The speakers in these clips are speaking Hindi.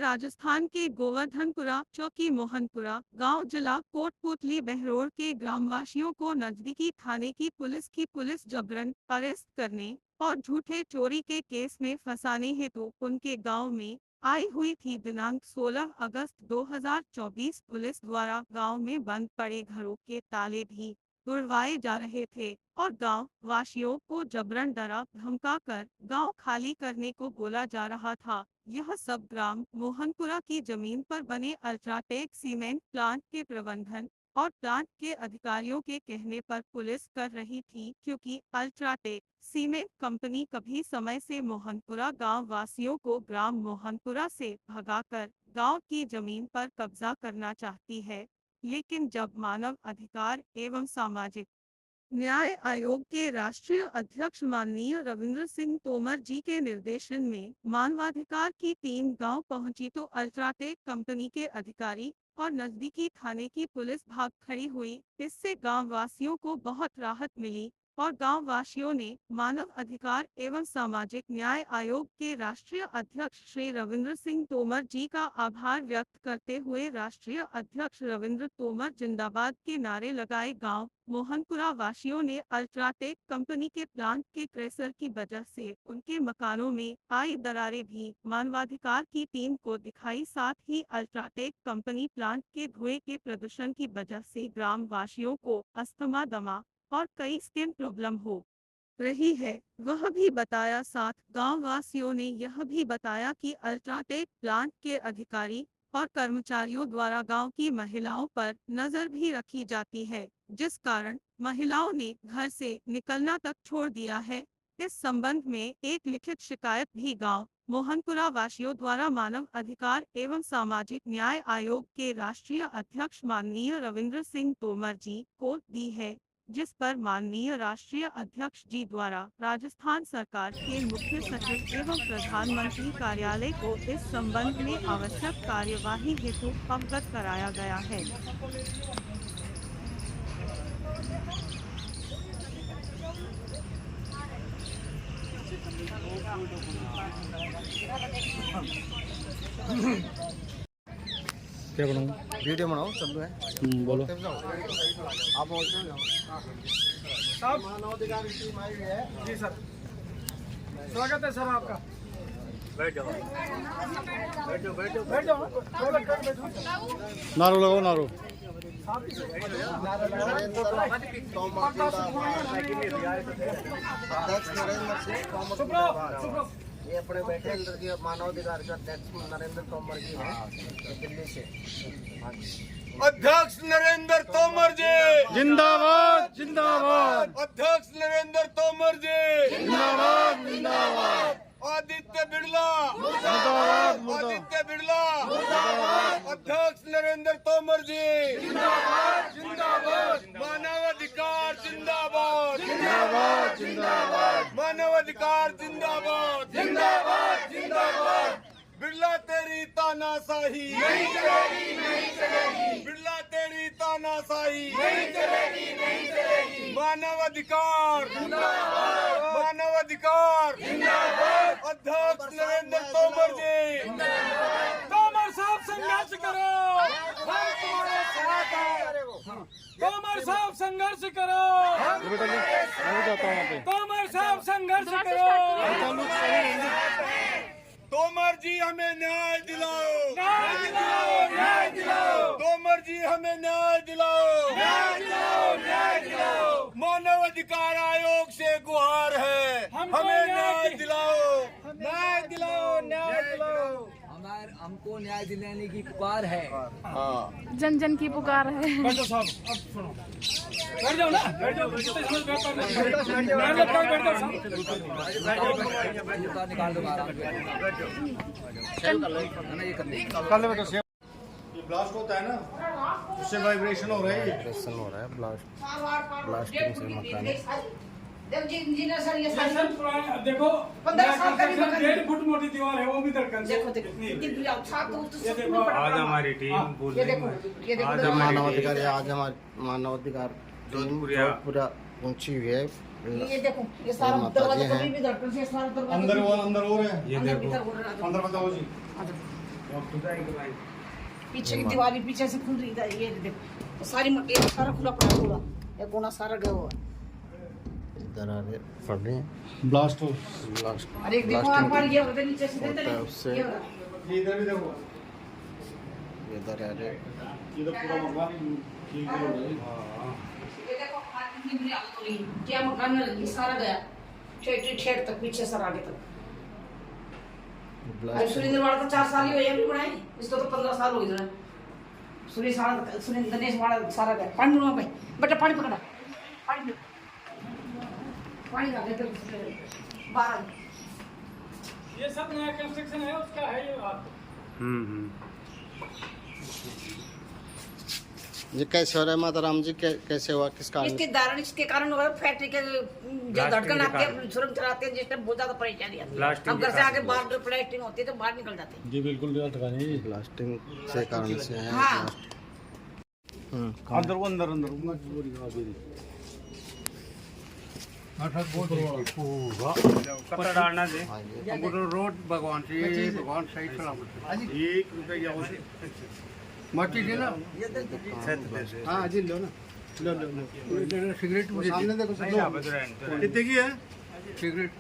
राजस्थान के गोवर्धनपुरा चौकी मोहनपुरा गांव जिला कोटपुतली बहरोड़ के ग्रामवासियों को नजदीकी थाने की पुलिस जबरन अरेस्ट करने और झूठे चोरी के केस में फंसाने हेतु उनके गांव में आई हुई थी। दिनांक 16 अगस्त 2024 पुलिस द्वारा गांव में बंद पड़े घरों के ताले भी तुड़वाए जा रहे थे और गांव वासियों को जबरन डरा धमका कर गांव खाली करने को बोला जा रहा था। यह सब ग्राम मोहनपुरा की जमीन पर बने अल्ट्राटेक सीमेंट प्लांट के प्रबंधन और प्लांट के अधिकारियों के कहने पर पुलिस कर रही थी, क्योंकि अल्ट्राटेक सीमेंट कंपनी कभी समय से मोहनपुरा गांव वासियों को ग्राम मोहनपुरा से भगाकर गांव की जमीन पर कब्जा करना चाहती है। लेकिन जब मानव अधिकार एवं सामाजिक न्याय आयोग के राष्ट्रीय अध्यक्ष माननीय रविंद्र सिंह तोमर जी के निर्देशन में मानवाधिकार की टीम गांव पहुंची तो अल्ट्राटेक कंपनी के अधिकारी और नजदीकी थाने की पुलिस भाग खड़ी हुई। इससे गांव वासियों को बहुत राहत मिली और गांव वासियों ने मानव अधिकार एवं सामाजिक न्याय आयोग के राष्ट्रीय अध्यक्ष श्री रविंद्र सिंह तोमर जी का आभार व्यक्त करते हुए राष्ट्रीय अध्यक्ष रविंद्र तोमर जिंदाबाद के नारे लगाए। गांव मोहनपुरा वासियों ने अल्ट्राटेक कंपनी के प्लांट के क्रैशर की वजह से उनके मकानों में आई दरारें भी मानवाधिकार की टीम को दिखाई। साथ ही अल्ट्राटेक कंपनी प्लांट के धुएं के प्रदूषण की वजह से ग्राम वासियों को अस्थमा, दमा और कई स्किन प्रॉब्लम हो रही है, वह भी बताया। साथ गांव वासियों ने यह भी बताया कि अल्ट्राटेक प्लांट के अधिकारी और कर्मचारियों द्वारा गांव की महिलाओं पर नजर भी रखी जाती है, जिस कारण महिलाओं ने घर से निकलना तक छोड़ दिया है। इस संबंध में एक लिखित शिकायत भी गांव मोहनपुरा वासियों द्वारा मानव अधिकार एवं सामाजिक न्याय आयोग के राष्ट्रीय अध्यक्ष माननीय रविंद्र सिंह तोमर जी को दी है, जिस पर माननीय राष्ट्रीय अध्यक्ष जी द्वारा राजस्थान सरकार के मुख्य सचिव एवं प्रधानमंत्री कार्यालय को इस संबंध में आवश्यक कार्यवाही हेतु अवगत कराया गया है। क्या बनाऊं? वीडियो बनाओ, सब है। बोलो। आप सब मानवाधिकार टीम आई है जी सर, स्वागत है सर आपका। बैठ जाओ, बैठ जाओ, बैठ जाओ, बैठ जाओ, नारो लगाओ, नारो। ये अपने बैठे अंदर के मानवाधिकार का अध्यक्ष नरेंद्र तोमर जी हैं, दिल्ली से। अध्यक्ष नरेंद्र तोमर जी जिंदाबाद, जिंदाबाद। अध्यक्ष नरेंद्र तोमर जी जिंदाबाद, जिंदाबाद। आदित्य बिरला मुर्दाबाद, मुर्दाबाद। आदित्य बिरला अध्यक्ष नरेंद्र तोमर जी जिंदाबाद, जिंदाबाद। मानवाधिकार जिंदाबाद, जिंदाबाद, जिंदाबाद। मानवाधिकार जिंदाबाद, जिंदाबाद, जिंदाबाद। बिरला तेरी तानाशाही नहीं चलेगी, नहीं चलेगी। बिरला तेरी तानाशाही नहीं चलेगी, नहीं चलेगी। मानवाधिकार जिंदाबाद, मानवाधिकार जिंदाबाद। अध्यक्ष नरेंद्र तोमर जी तोमर साहब संघर्ष करो, हम तुम्हारे साथ हैं। तोमर साहब संघर्ष करो, बेटा जी, मैं भी जाता हूँ वहाँ पे। तोमर साहब संघर्ष करो। तोमर जी हमें न्याय दिलाओ, न्याय दिलाओ, न्याय दिलाओ। तोमर जी हमें न्याय दिलाओ, न्याय दिलाओ, न्याय दिलाओ। मानव अधिकार आयोग से गुहार है, हमें न्याय दिलाओ, न्याय दिलाओ, न्याय दिलाओ। हमको न्याय दिलाने की पुकार है। जन जन की पुकार है। बैठो साहब, अब सुनो, बैठ जाओ ना, बैठ जाओ, बैठ जाओ, बैठ जाओ, निकाल दो कर ले बेटा सेव। ये ब्लास्ट होता है ना, उससे वाइब्रेशन हो रहा है। वाइब्रेशन हो रहा है, ब्लास्टिंग से मकान। इंजीनियर सर, ये देखो 15 साल का भी मकान, 1.5 फुट मोटी दीवार है, वो भी धड़कन से। देखो देखो आज हमारी टीम बोल ये रही देखो, है, ये देखो, आज मानवाधिकार, आज हमारे मानवाधिकार पूरा पहुंची हुई है। ये देखो, ये सारा माता जी दरवाजा हैं। कभी भी धड़कन से सारा दरवाजा अंदर वो, अंदर और है। ये अंदर देखो भीतर हो रहा है। अंदर बताओ जी। पीछे की दीवार पीछे से खुल रही है, ये देखो तो सारी मट्टी सारा खुला पड़ा पूरा, ये कोना सारा गया हुआ है। इधर आगे पड़ रही है ब्लास्ट हो ब्लास्ट अरे एक देखो आग पड़ गया उधर नीचे से होता है उससे। ये वाला। ये इधर भी देखो, इधर आगे ये तो पूरा मकान ठीक हो गया। ये देखो हाथ की बुरी हालत हो रही है, क्या मकान में लगी सारा गया, ठेठ तक पीछे सर आगे तक। ब्लास्ट सुरेंद्र वाला तो 4 साल ही हुए अभी बनाए, इसको तो 15 साल हो गए। सुरेंद्र दिनेश वाला सारा गया। पानी लो भाई, बेटा पानी पकड़ा, पानी लो, पानी आ गया तो बाहर। ये सब नया कंस्ट्रक्शन है उसका है ये बात। ये कैसे हो रहा है माता राम जी? कैसे हुआ, किस कारण? इसके कारण हुआ, फैक्ट्री के जो धड़कन आती है, सुरंग चलाते हैं, जिस टाइम बहुत ज्यादा परेशानी आती है। हम घर से आगे बाहर प्लास्टिंग होती है तो बाहर निकल जाते हैं। जी बिल्कुल ब्लास्टिंग से कारण से है। हाँ। अंदर अंदर पता डालना दे आगे हमको तो रोड भगवान से ये भगवान सही सलामत। 1 रुपया हो से मट्टी दे ना। हाँ जी लो ना, लो लो लो सिगरेट सामने देखो सब कितने की है, सिगरेट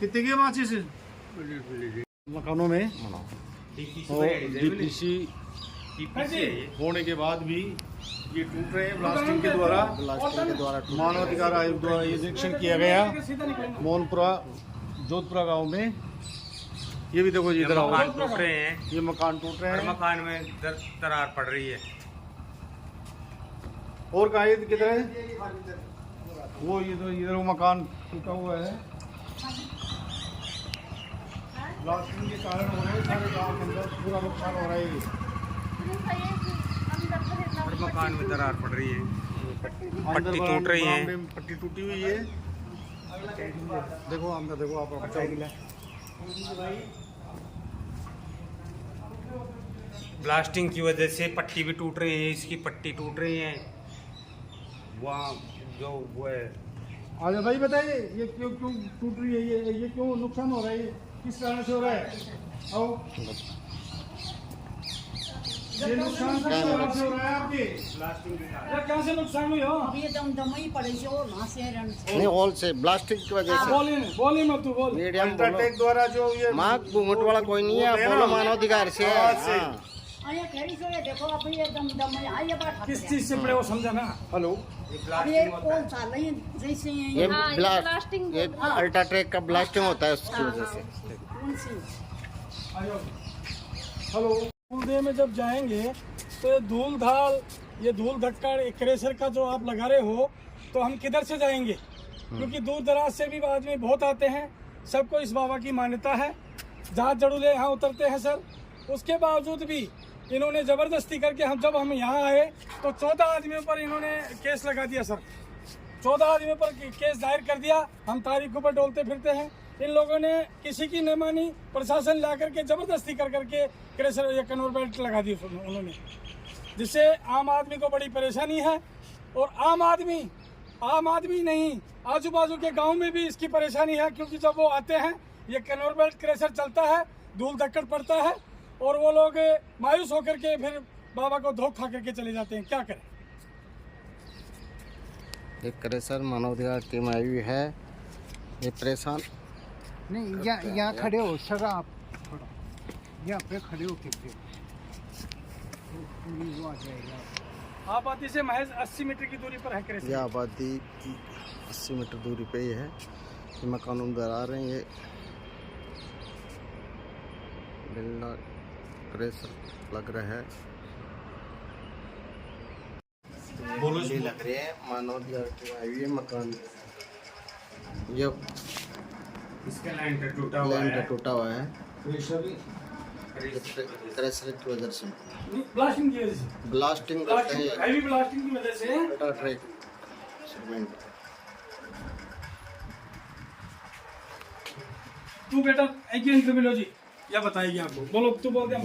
कितने की है माचिस मकानों में। और डीपीसी होने के बाद भी ये टूट रहे हैं ब्लास्टिंग के द्वारा। ब्लास्टिंग के द्वारा मानवाधिकार आयोग द्वारा ये निरीक्षण किया गया मोहनपुरा जोधपुरा गांव में। ये भी देखो जी, इधर आओ, मकान टूट रहे हैं, ये मकान टूट रहे और हैं। मकान में दरार पड़ रही है। और कहा ये किधर है वो, ये तो इधर वो मकान टूटा हुआ है। ब्लास्टिंग के कारण हो रहे हैं सारे गांव के अंदर, पूरा नुकसान हो रहा है। और मकान में दरार पड़ रही है, पट्टी टूट रही है। पट्टी टूटी हुई है। देखो अंदर देखो आप ब्लास्टिंग की वजह से पट्टी भी टूट रही है, इसकी पट्टी टूट रही है। वहाँ जो वो है, आजा भाई बताइए ये क्यों क्यों टूट रही है, ये क्यों नुकसान हो रहा है, किस कारण से हो रहा है? आओ, ये नुकसान किस कारण से हो रहा है आपके? ये कहाँ से नुकसान हुई हो? ये दमदमई पड़े से और वहां से नहीं, हॉल से ब्लास्टिंग की वजह से। बोली मत तू बोल। मीडियम बोलो। अल्ट्राटेक द्वारा जो ये माँ घूंघट वाला कोई नहीं है, बोलो मानवाधिकार से। हाँ। अरे कहीं से देखो अब ये दमदमई आइए बात किस चीज से पड़े वो समझा ना। हेलो, अब ये कौन सा नहीं जैसे ये ब्लास्ट, ये अल्ट्राटेक का ब्लास्टिंग होता है उसकी वजह से। कौन सी हेलो, कूदे में जब जाएंगे तो ये धूल धाल, ये धूल धक्कड़ क्रेशर का जो आप लगा रहे हो, तो हम किधर से जाएंगे? क्योंकि दूर दराज से भी आदमी बहुत आते हैं, सबको इस बाबा की मान्यता है। जहाज जड़ूले यहाँ उतरते हैं सर, उसके बावजूद भी इन्होंने ज़बरदस्ती करके जब हम यहाँ आए तो 14 आदमियों पर इन्होंने केस लगा दिया सर। 14 आदमियों पर केस दायर कर दिया। हम तारीखों पर डोलते फिरते हैं। इन लोगों ने किसी की न मानी, प्रशासन ला करके ज़बरदस्ती कर करके क्रेशर या कन्वर बेल्ट लगा दी उन्होंने, जिससे आम आदमी को बड़ी परेशानी है। और आम आदमी नहीं, आजू बाजू के गाँव में भी इसकी परेशानी है, क्योंकि जब वो आते हैं ये कन्वर बेल्ट क्रेशर चलता है, धूल धक्कड़ पड़ता है और वो लोग मायूस होकर के फिर बाबा को धोखा करके चले जाते हैं। क्या करें? एक क्रेशर मानवाधिकार टीम आई हुई है, ये परेशान। नहीं यहाँ खड़े हो सर, आप यहाँ पे खड़े हो कितने आबादी से महज 80 मीटर की दूरी पर है क्रेशर। यह आबादी की 80 मीटर दूरी पे ही है। ये मकानों में दरार रहे हैं, ये बिल्ला क्रेशर लग रहा है। ये लग रहे हैं मानवाधिकार टीम आई हुई है मकान। ये इसका लैंटर टूटा हुआ है। लैंटर टूटा हुआ है क्रेशर की वजह से, ब्लास्टिंग की वजह से, ब्लास्टिंग करते हैं हैवी ब्लास्टिंग की वजह से। UltraTech cement. तू बेटा एक इंटरव्यू लो जी, क्या बताएगी आपको? बोलो, तू बोल दे।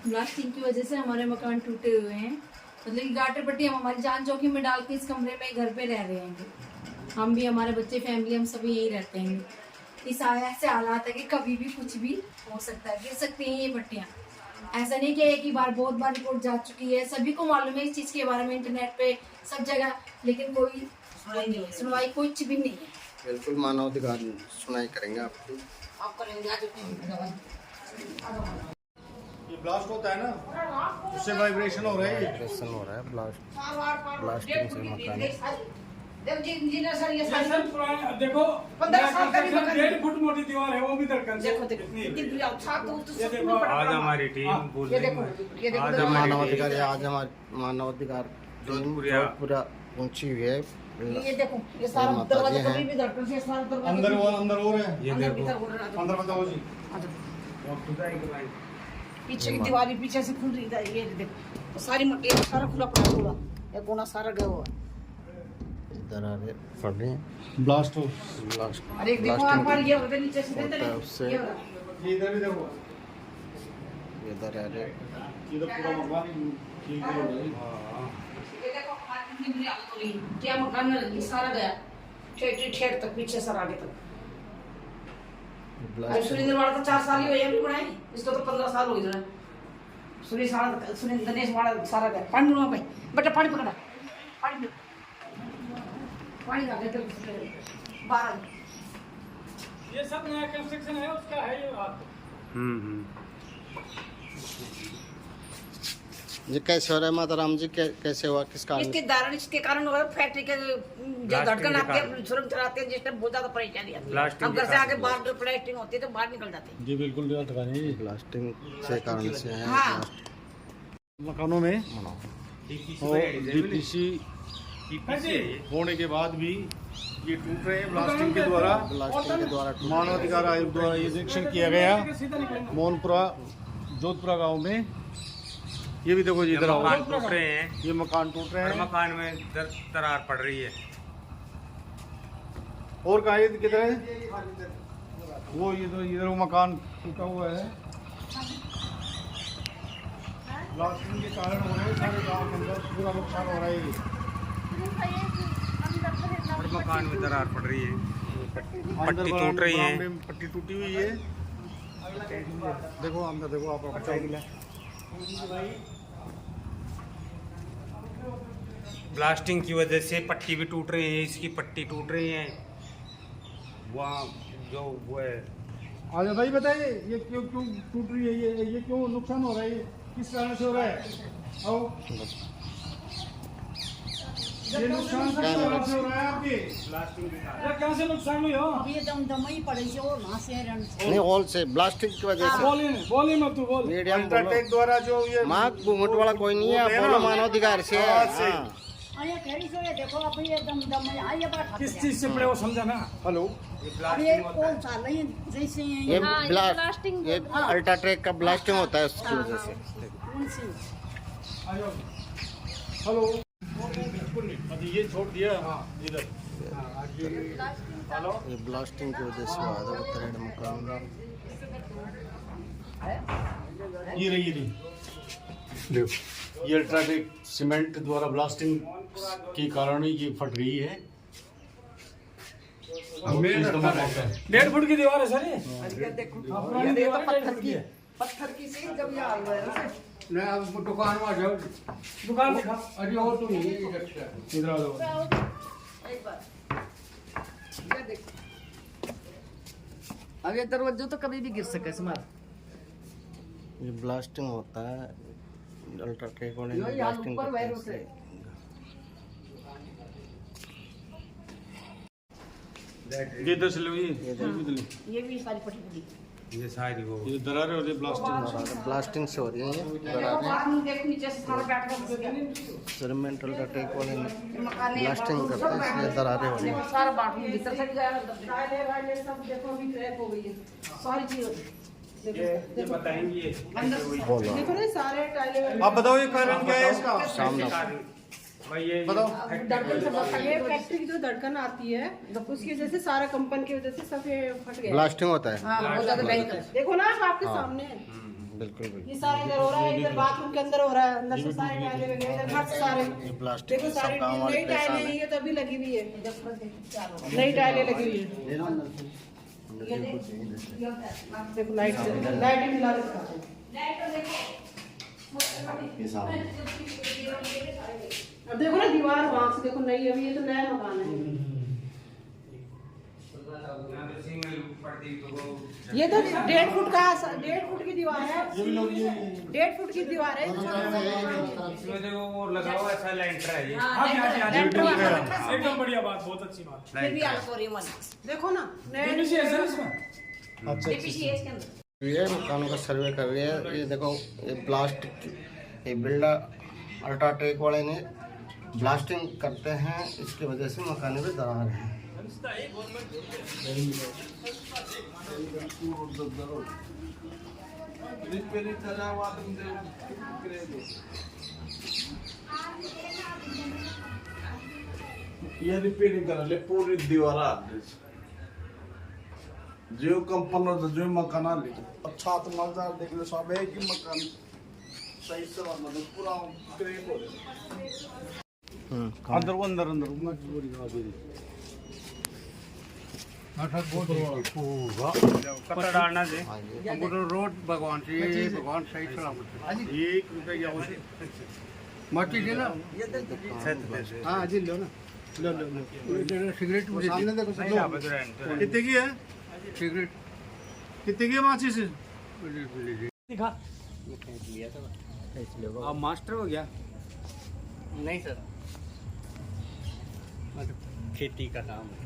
ब्लास्टिंग की वजह से हमारे मकान टूटे हुए हैं। मतलब कि गाटर पट्टी हम हमारी जान जोखिम में डाल के इस कमरे में घर पे रह रहे हैं। हम भी, हमारे बच्चे, फैमिली, हम सभी यही रहते हैं। इस ऐसे हालात है कि कभी भी कुछ भी हो सकता है, गिर सकती हैं ये पट्टियाँ। ऐसा नहीं कि एक ही बार, बहुत बार रिपोर्ट जा चुकी है, सभी को मालूम है इस चीज़ के बारे में, इंटरनेट पे सब जगह, लेकिन कोई सुनवाई कुछ भी नहीं है। बिल्कुल मानवाधिकार सुनाई करेंगे आपकी। आप करेंगे आज ये ब्लास्ट होता है ना, उससे वाइब्रेशन हो रहा है। वाइब्रेशन हो रहा है, ब्लास्टिंग से मकान। ये सर पुराना देखो, 15 साल का भी मकान। 1.5 फुट मोटी दीवार है, वो भी धड़कन से। देखो ये देखो, आज हमारी टीम बोल रही है, आज हमारी मानवाधिकार आज हमारे मानवाधिकार पूरा पहुंची हुई है। ये देखो, ये सारा दरवाजा कभी भी धड़कन से सारा दरवाजा अंदर हो रहा है। ये देखो अंदर बताओ जी। पीछे की दीवार पीछे से खुल रही है, ये देखो सारी मट्टी सारा खुला पड़ा हुआ, ये कोना सारा गया हुआ। दरारें पड़ रही हैं, ब्लास्ट हो। ब्लास्ट अरे एक देखो आप पर ये होते नीचे से देते होता है उससे। ये इधर भी देखो, ये दरारें इधर पूरा मकान ठीक हो रहा है। देखो हाथ में बुरी हालत हो रही है, क्या मकान में लगी सारा गया, ठेठ तक पीछे सर आगे तक। सुरेंद्र वाला तो 4 साल ही हुए अभी बनाए, इसको तो 15 साल हो गए। सुरेंद्र गणेश वाला सारा गया। पानी लो भाई, बेटा पानी पकड़ा, पानी पानी लगा दे बाहर। ये सब नया कंस्ट्रक्शन है, उसका है ये बात। ये कैसे हो रहा है माता राम जी? कैसे हुआ, किस कारण? इसके कारण हो रहा है, फैक्ट्री के जो धड़कन आपके सुरंग चलाते हैं, जिसमें बहुत ज्यादा परेशानी आती है। हम घर से आके बाहर प्लास्टिंग होती है तो बाहर निकल जाते हैं। जी बिल्कुल ब्लास्टिंग से कारण से है। हाँ। मकानों में डीपीसी होने के बाद भी ये टूट रहे हैं ब्लास्टिंग के द्वारा। मानवाधिकार आयोग द्वारा ये निरीक्षण किया गया मोहनपुरा जोधपुरा गांव में। ये भी देखो जी, इधर आओ, मकान टूट रहे हैं, ये मकान टूट रहे हैं, मकान में दरार पड़ रही है। और कहा किधर है वो? इधर वो मकान टूटा हुआ है, ब्लास्टिंग के कारण हो रहे हैं, सारे गांव के अंदर पूरा नुकसान हो रहा है। और मकान में दरार पड़ रही है, पट्टी टूट रही है, पट्टी टूटी हुई है। देखो अंदर देखो, आप ब्लास्टिंग की वजह से पट्टी भी टूट रही है, इसकी पट्टी टूट रही है। वहाँ जो वो है, आज भाई बताइए ये क्यों टूट रही है? ये क्यों नुकसान हो रहा है? किस कारण से हो रहा है? आओ, ये नुकसान किस कारण से हो रहा है आपके? क्या से नुकसान हुई हो? ये दमदमई पड़े से और वहां से नहीं, हॉल से ब्लास्टिंग की वजह से। बोली मत तू, बोल। मीडियम अल्ट्राटेक द्वारा जो ये माँ घूंघट वाला कोई नहीं है, बोलो मानवाधिकार से है। आया कह सो ये देखो अब ये दमदमई आया बात किस चीज से पड़े वो समझा ना। हेलो, अब ये कौन सा नहीं जैसे ये ब्लास्टिंग, ये अल्ट्राटेक का ब्लास्टिंग होता है उसकी वजह से। कौन सी हेलो, अभी ये छोड़ दिया इधर। ये ब्लास्टिंग की वजह से हुआ था उत्तराखंड मकान। ये रही ये अल्ट्राटेक सीमेंट द्वारा ब्लास्टिंग के कारण ही ये फट रही है। 1.5 फुट की दीवार है सर ये। पुरानी दीवार है, पत्थर की सी जब ये आ गया नहीं, अब दुकान में आ जाओ, दुकान दिखा। अरे हो तो नहीं इधर आ जाओ। एक बार ये देखो, अब ये दरवाजा तो कभी भी गिर सके समार। ये ब्लास्टिंग होता है, अल्ट्राटेक वाले यो यहाँ ब्लास्टिंग ऊपर करते हैं वायरस है। ये इधर से लो, ये भी सारी पट्टी पड़ी। ये सारी वो ये दरारें हो रही ब्लास्टिंग। ब्लास्टिंग से हो रही है देखो दरारें। बाहर में देखो नीचे से सारा बैठ कर सीमेंट अल्ट्राटेक वाले मकान ब्लास्टिंग करते हैं, इसलिए दरारें हो रही हैं। सारा बाथरूम भीतर से गया टाइले वाइले सब देखो अभी क्रैक हो गई है सारी चीज। ये बताएंगे ये बोलो देखो ना सारे टाइले आप बताओ ये कारण क्या है इसका? सामने भाई ये बताओ। धड़कन से ये फैक्ट्री की जो धड़कन आती है उसकी वजह से सारा कंपन की वजह से सब ये फट गया। ब्लास्टिंग होता है। हाँ बहुत ज्यादा भयंकर। देखो ना आपके सामने बिल्कुल बिल्कुल। ये सारे इधर हो रहा है, इधर बाथरूम के अंदर हो रहा है, अंदर से सारे टाइले लगे इधर घर से सारे ये प्लास्टिक देखो सब सारी गाँव वाले नई परेशान टाइलें हैं। ये तो अभी लगी हुई है, नई टाइलें लगी हुई है। देखो लाइट लाइट भी ला रखा है। अब देखो ना दीवार वहां से देखो नई, अभी ये तो नया मकान है। ये तो 1.5 फुट का 1.5 फुट की दीवार है, 1.5 फुट की दीवार है। इसमें देखो वो लगा हुआ ऐसा लेंटर है ये। एकदम बढ़िया बात, बहुत अच्छी बात। फिर भी देखो ना DPCS है इसमें। अच्छा DPCS के अंदर ये मकानों का सर्वे कर रही है। ये देखो ये प्लास्टिक, ये बिल्डर अल्ट्राटेक वाले ने ब्लास्टिंग करते हैं, इसकी वजह से मकानों में दरार है। ये रिपेयरिंग करायला पूरी दीवार आली जो कंपनी जो मकान आली अच्छा तो मजा देखले सब है कि मकान सही से मतलब पूरा क्रैक हो रहा अंदर अंदर अंदर पूरी गा दे पत्थर डालना से रोड भगवान से भगवान सही सलामत एक रुपये क्या होते माटी दे ना हाँ जी लो ना लो लो लो सिगरेट सामने देखो कितने की है सिगरेट, कितने की है माची से दिखा। आप मास्टर हो गया? नहीं सर, खेती का काम है।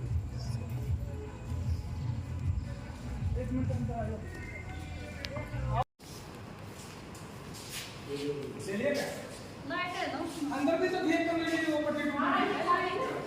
अंदर भी तो देख कर लीजिए वो पट्टी टूटी।